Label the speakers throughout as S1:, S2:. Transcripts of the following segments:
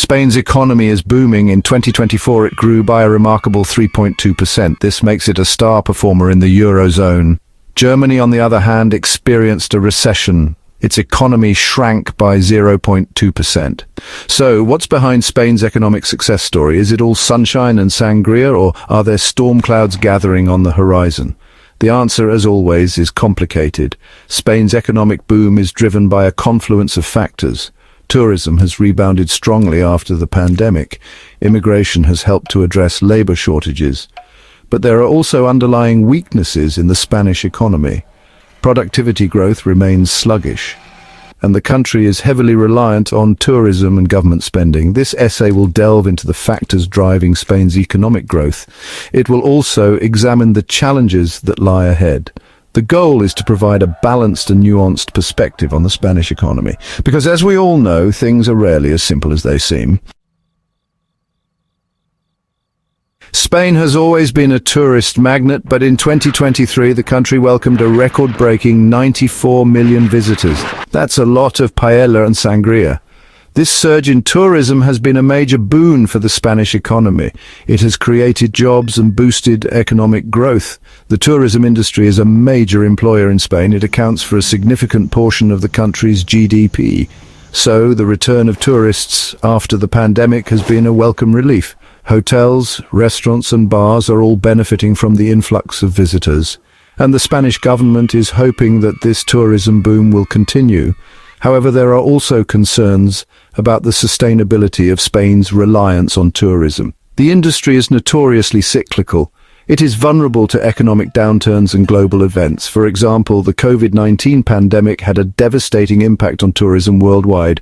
S1: Spain's economy is booming. In 2024, it grew by a remarkable 3.2%. This makes it a star performer in the Eurozone. Germany, on the other hand, experienced a recession. Its economy shrank by 0.2%. So, what's behind Spain's economic success story? Is it all sunshine and sangria, or are there storm clouds gathering on the horizon? The answer, as always, is complicated. Spain's economic boom is driven by a confluence of factors. Tourism has rebounded strongly after the pandemic. Immigration has helped to address labor shortages. But there are also underlying weaknesses in the Spanish economy. Productivity growth remains sluggish, and the country is heavily reliant on tourism and government spending. This essay will delve into the factors driving Spain's economic growth. It will also examine the challenges that lie ahead. The goal is to provide a balanced and nuanced perspective on the Spanish economy, because as we all know, things are rarely as simple as they seem. Spain has always been a tourist magnet, but in 2023 the country welcomed a record-breaking 94 million visitors. That's a lot of paella and sangria. This surge in tourism has been a major boon for the Spanish economy. It has created jobs and boosted economic growth. The tourism industry is a major employer in Spain. It accounts for a significant portion of the country's GDP. So the return of tourists after the pandemic has been a welcome relief. Hotels, restaurants and bars are all benefiting from the influx of visitors, and the Spanish government is hoping that this tourism boom will continue. However, there are also concerns about the sustainability of Spain's reliance on tourism. The industry is notoriously cyclical. It is vulnerable to economic downturns and global events. For example, the COVID-19 pandemic had a devastating impact on tourism worldwide,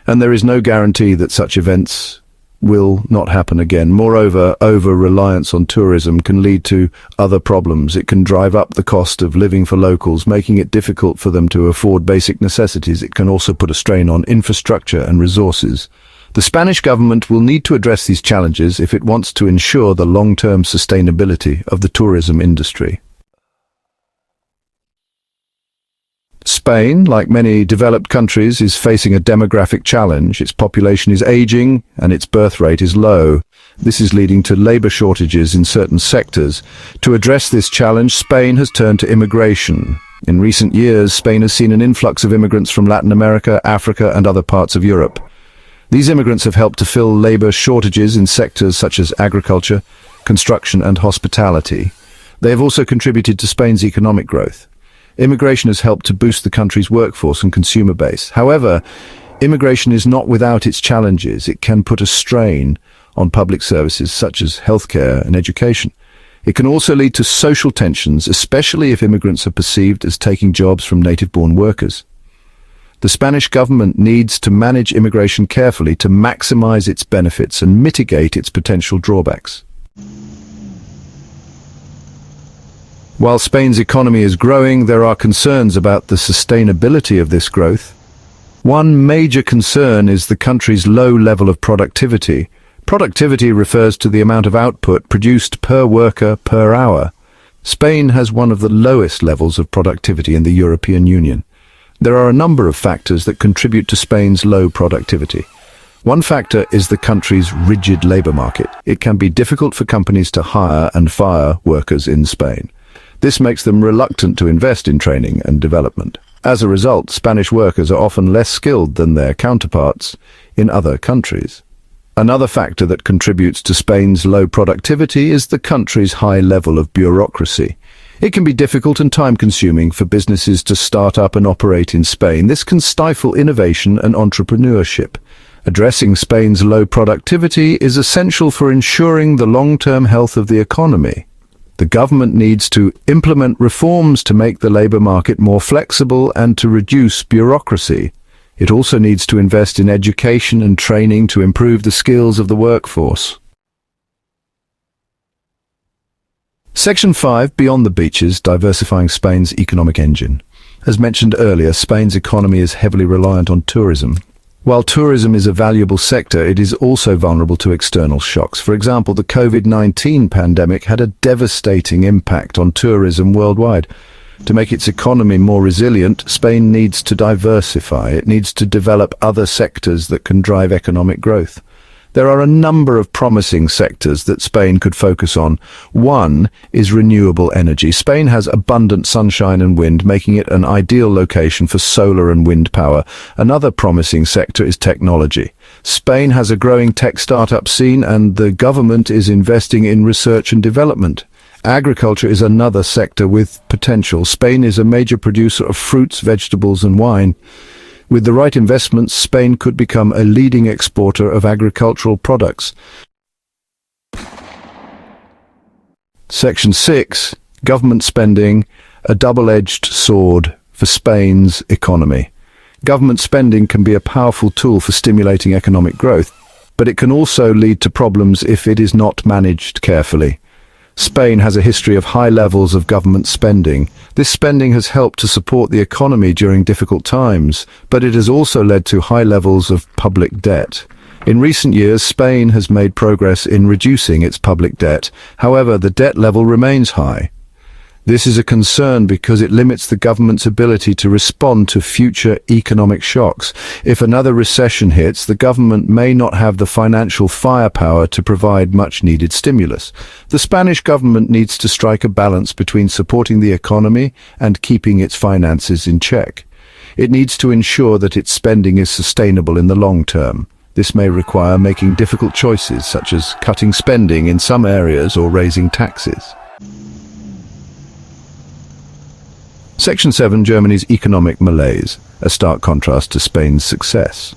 S1: and there is no guarantee that such events will not happen again. Moreover, over-reliance on tourism can lead to other problems. It can drive up the cost of living for locals, making it difficult for them to afford basic necessities. It can also put a strain on infrastructure and resources. The Spanish government will need to address these challenges if it wants to ensure the long-term sustainability of the tourism industry. Spain, like many developed countries, is facing a demographic challenge. Its population is aging and its birth rate is low. This is leading to labor shortages in certain sectors. To address this challenge, Spain has turned to immigration. In recent years, Spain has seen an influx of immigrants from Latin America, Africa, and other parts of Europe. These immigrants have helped to fill labor shortages in sectors such as agriculture, construction, and hospitality. They have also contributed to Spain's economic growth. Immigration has helped to boost the country's workforce and consumer base. However, immigration is not without its challenges. It can put a strain on public services such as healthcare and education. It can also lead to social tensions, especially if immigrants are perceived as taking jobs from native-born workers. The Spanish government needs to manage immigration carefully to maximize its benefits and mitigate its potential drawbacks. While Spain's economy is growing, there are concerns about the sustainability of this growth. One major concern is the country's low level of productivity. Productivity refers to the amount of output produced per worker per hour. Spain has one of the lowest levels of productivity in the European Union. There are a number of factors that contribute to Spain's low productivity. One factor is the country's rigid labor market. It can be difficult for companies to hire and fire workers in Spain. This makes them reluctant to invest in training and development. As a result, Spanish workers are often less skilled than their counterparts in other countries. Another factor that contributes to Spain's low productivity is the country's high level of bureaucracy. It can be difficult and time-consuming for businesses to start up and operate in Spain. This can stifle innovation and entrepreneurship. Addressing Spain's low productivity is essential for ensuring the long-term health of the economy. The government needs to implement reforms to make the labor market more flexible and to reduce bureaucracy. It also needs to invest in education and training to improve the skills of the workforce. Section 5, Beyond the Beaches, Diversifying Spain's Economic Engine. As mentioned earlier, Spain's economy is heavily reliant on tourism. While tourism is a valuable sector, it is also vulnerable to external shocks. For example, the COVID-19 pandemic had a devastating impact on tourism worldwide. To make its economy more resilient, Spain needs to diversify. It needs to develop other sectors that can drive economic growth. There are a number of promising sectors that Spain could focus on. One is renewable energy. Spain has abundant sunshine and wind, making it an ideal location for solar and wind power. Another promising sector is technology. Spain has a growing tech startup scene, and the government is investing in research and development. Agriculture is another sector with potential. Spain is a major producer of fruits, vegetables, and wine. With the right investments, Spain could become a leading exporter of agricultural products. Section 6. Government spending, a double-edged sword for Spain's economy. Government spending can be a powerful tool for stimulating economic growth, but it can also lead to problems if it is not managed carefully. Spain has a history of high levels of government spending. This spending has helped to support the economy during difficult times, but it has also led to high levels of public debt. In recent years, Spain has made progress in reducing its public debt. However, the debt level remains high. This is a concern because it limits the government's ability to respond to future economic shocks. If another recession hits, the government may not have the financial firepower to provide much-needed stimulus. The Spanish government needs to strike a balance between supporting the economy and keeping its finances in check. It needs to ensure that its spending is sustainable in the long term. This may require making difficult choices, such as cutting spending in some areas or raising taxes. Section 7. Germany's economic malaise, a stark contrast to Spain's success.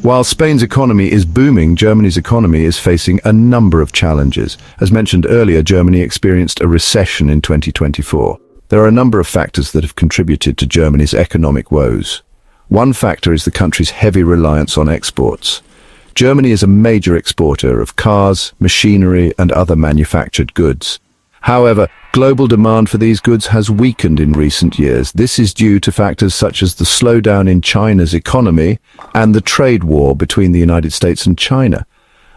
S1: While Spain's economy is booming, Germany's economy is facing a number of challenges. As mentioned earlier, Germany experienced a recession in 2024. There are a number of factors that have contributed to Germany's economic woes. One factor is the country's heavy reliance on exports. Germany is a major exporter of cars, machinery, and other manufactured goods. However, global demand for these goods has weakened in recent years. This is due to factors such as the slowdown in China's economy and the trade war between the United States and China.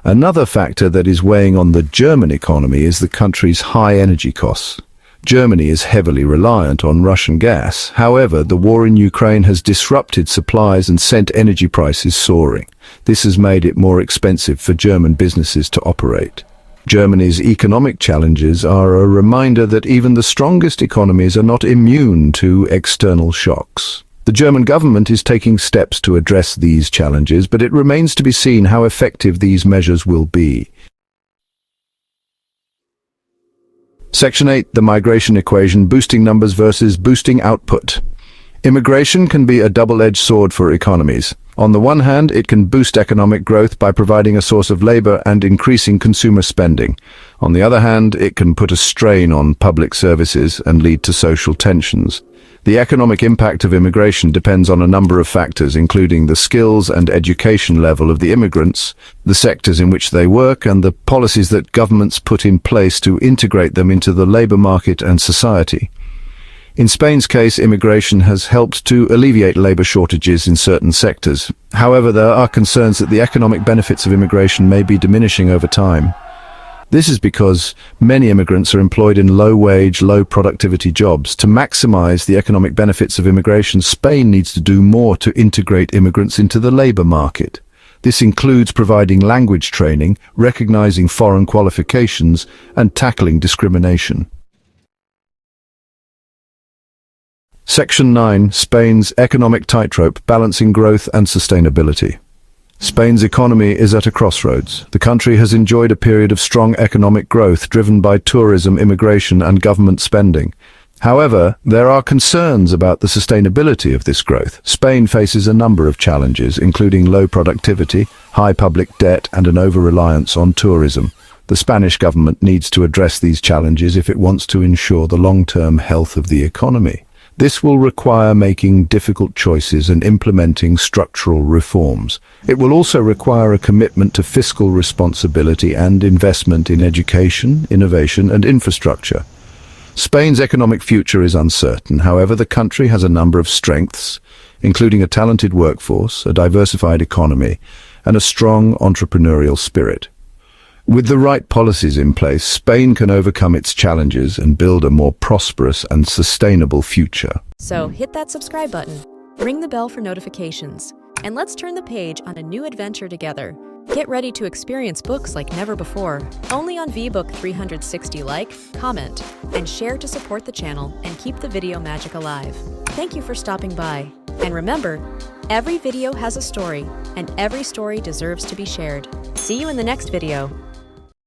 S1: Another factor that is weighing on the German economy is the country's high energy costs. Germany is heavily reliant on Russian gas. However, the war in Ukraine has disrupted supplies and sent energy prices soaring. This has made it more expensive for German businesses to operate. Germany's economic challenges are a reminder that even the strongest economies are not immune to external shocks. The German government is taking steps to address these challenges, but it remains to be seen how effective these measures will be. Section 8. The migration equation, boosting numbers versus boosting output. Immigration can be a double-edged sword for economies. On the one hand, it can boost economic growth by providing a source of labor and increasing consumer spending. On the other hand, it can put a strain on public services and lead to social tensions. The economic impact of immigration depends on a number of factors, including the skills and education level of the immigrants, the sectors in which they work, and the policies that governments put in place to integrate them into the labor market and society. In Spain's case, immigration has helped to alleviate labor shortages in certain sectors. However, there are concerns that the economic benefits of immigration may be diminishing over time. This is because many immigrants are employed in low-wage, low-productivity jobs. To maximize the economic benefits of immigration, Spain needs to do more to integrate immigrants into the labor market. This includes providing language training, recognizing foreign qualifications, and tackling discrimination. Section 9. Spain's economic tightrope, balancing growth and sustainability. Spain's economy is at a crossroads. The country has enjoyed a period of strong economic growth driven by tourism, immigration, and government spending. However, there are concerns about the sustainability of this growth. Spain faces a number of challenges, including low productivity, high public debt, and an over-reliance on tourism. The Spanish government needs to address these challenges if it wants to ensure the long-term health of the economy. This will require making difficult choices and implementing structural reforms. It will also require a commitment to fiscal responsibility and investment in education, innovation, and infrastructure. Spain's economic future is uncertain. However, the country has a number of strengths, including a talented workforce, a diversified economy, and a strong entrepreneurial spirit. With the right policies in place, Spain can overcome its challenges and build a more prosperous and sustainable future.
S2: So hit that subscribe button, ring the bell for notifications, and let's turn the page on a new adventure together. Get ready to experience books like never before, only on VBook 360. Like, comment, and share to support the channel and keep the video magic alive. Thank you for stopping by. And remember, every video has a story, and every story deserves to be shared. See you in the next video.